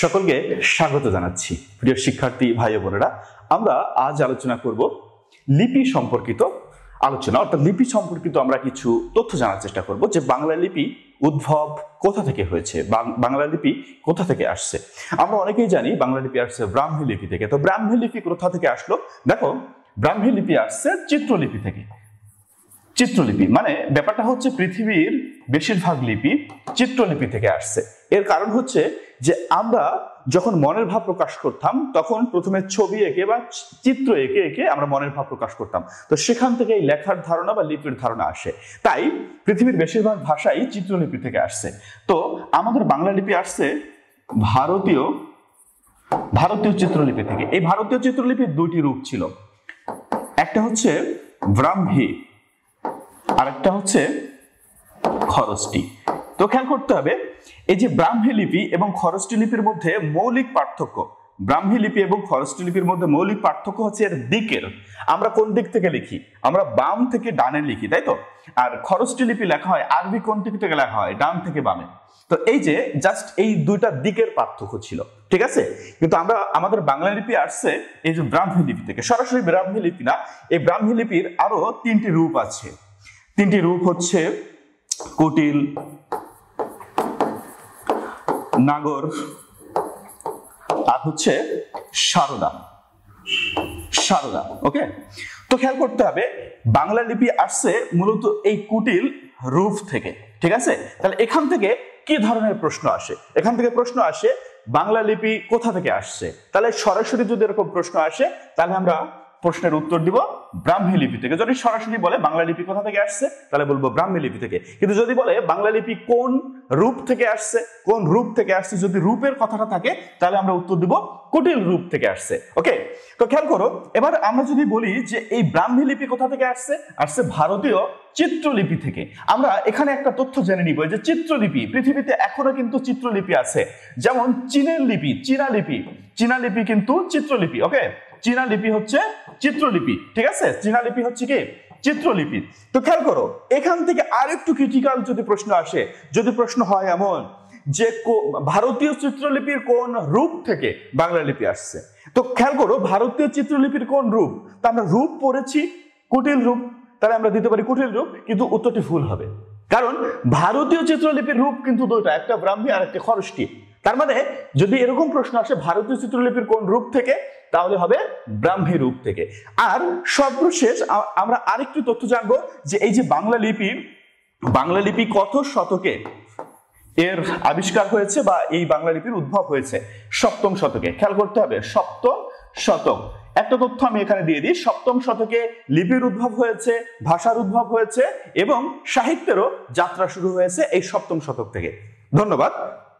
সকলকে স্বাগত জানাচ্ছি প্রিয় শিক্ষার্থী ভাই ও বোনেরা। আমরা আজ আলোচনা করব লিপি সম্পর্কিত আলোচনা, অর্থাৎ লিপি সম্পর্কিত আমরা কিছু তথ্য জানার চেষ্টা করব যে বাংলা লিপি উদ্ভব কোথা থেকে হয়েছে, বাংলা লিপি কোথা থেকে আসছে। আমরা অনেকেই জানি বাংলা লিপি আসছে ব্রাহ্মী লিপি থেকে। তো ব্রাহ্মী লিপি কোথা থেকে আসলো? দেখো, ব্রাহ্মী লিপি আসছে চিত্রলিপি থেকে। চিত্রলিপি মানে ব্যাপারটা হচ্ছে পৃথিবীর বেশিরভাগ লিপি চিত্রলিপি থেকে আসছে। এর কারণ হচ্ছে যে আমরা যখন মনের ভাব প্রকাশ করতাম তখন প্রথমে ছবি এঁকে বা চিত্র এঁকে এঁকে আমরা মনের ভাব প্রকাশ করতাম। তো সেখান থেকে এই লেখার ধারণা বা লিপির ধারণা আসে। তাই পৃথিবীর বেশিরভাগ ভাষাই চিত্রলিপি থেকে আসছে। তো আমাদের বাংলা লিপি আসছে ভারতীয় চিত্রলিপি থেকে। এই ভারতীয় চিত্রলিপির দুইটি রূপ ছিল, একটা হচ্ছে ব্রাহ্মী আর একটা হচ্ছে খরষ্টি। তো খেয়াল করতে হবে এই যে ব্রাহ্মী লিপি এবং খরষ্টি লিপির মধ্যে মৌলিক পার্থক্য। ব্রাহ্মী লিপি এবং খরষ্টি লিপির মধ্যে মৌলিক পার্থক্য হচ্ছে এর দিকের। আমরা কোন দিক থেকে লিখি? আমরা বাম থেকে ডানে লিখি, তাই তো? আর খরষ্টি লিপি লেখা হয় আরবি কোন দিক থেকে লেখা হয়? ডান থেকে বামে। তো এই যে জাস্ট এই দুইটা দিকের পার্থক্য ছিল, ঠিক আছে? কিন্তু আমাদের বাংলা লিপি আসছে এই যে ব্রাহ্মী লিপি থেকে। সরাসরি ব্রাহ্মী লিপি না, এই ব্রাহ্মী লিপির আরো তিনটি রূপ আছে। তিনটি রূপ হচ্ছে কুটিল, নাগর আর হচ্ছে সারদা। ওকে, তো খেয়াল করতে হবে বাংলা লিপি আসছে মূলত এই কুটিল রূপ থেকে, ঠিক আছে? তাহলে এখান থেকে কি ধরনের প্রশ্ন আসে? এখান থেকে প্রশ্ন আসে বাংলা লিপি কোথা থেকে আসছে। তাহলে সরাসরি যদি এরকম প্রশ্ন আসে তাহলে আমরা প্রশ্নের উত্তর দিব ব্রাহ্মী লিপি থেকে। যদি সরাসরি বলে বাংলা লিপি কোথা থেকে আসছে তাহলে বলবো ব্রাহ্মী লিপি থেকে। কিন্তু যদি বলে বাংলা লিপি কোন রূপ থেকে আসছে, কোন রূপ থেকে আসছে, যদি রূপের কথাটা থাকে তাহলে আমরা উত্তর দিব কুটিল রূপ থেকে আসছে। ওকে, তো খেয়াল করো, এবার আমরা যদি বলি যে এই ব্রাহ্মী লিপি কোথা থেকে আসছে ভারতীয় চিত্রলিপি থেকে। আমরা এখানে একটা তথ্য জেনে নিব যে চিত্রলিপি পৃথিবীতে এখনো কিন্তু চিত্রলিপি আছে। যেমন চীনের লিপি, চীনা লিপি কিন্তু চিত্রলিপি। ওকে, চীনা লিপি হচ্ছে চিত্রলিপি, ঠিক আছে? চীনা লিপি হচ্ছে কি? চিত্রলিপি। তো খেয়াল করো, এখান থেকে আরেকটু ক্রিটিক্যাল যদি প্রশ্ন আসে, যদি প্রশ্ন হয় এমন যে ভারতীয় চিত্রলিপির কোন রূপ থেকে বাংলা লিপি আসছে, তো খেয়াল করো ভারতীয় চিত্রলিপির কোন রূপ? তা আমরা রূপ পড়েছি কুটিল রূপ, তাহলে আমরা দিতে পারি কুটিল রূপ, কিন্তু উত্তরটি ভুল হবে। কারণ ভারতীয় চিত্রলিপির রূপ কিন্তু দুইটা, একটা ব্রাহ্মী আর একটা খরষ্টি। তার মানে যদি এরকম প্রশ্ন আসে ভারতীয় চিত্রলিপির কোন রূপ থেকে, তাহলে হবে ব্রাহ্মী রূপ থেকে। আর সর্বশেষ আমরা আরেকটু তথ্য জানবো যে এই যে বাংলা লিপি কত শতকে এর আবিষ্কার হয়েছে বা এই বাংলা লিপির উদ্ভব হয়েছে? 7ম শতকে। খেয়াল করতে হবে 7ম শতক। একটা তথ্য আমি এখানে দিয়ে দিই, 7ম শতকে লিপির উদ্ভব হয়েছে, ভাষার উদ্ভব হয়েছে এবং সাহিত্যেরও যাত্রা শুরু হয়েছে এই 7ম শতক থেকে। ধন্যবাদ।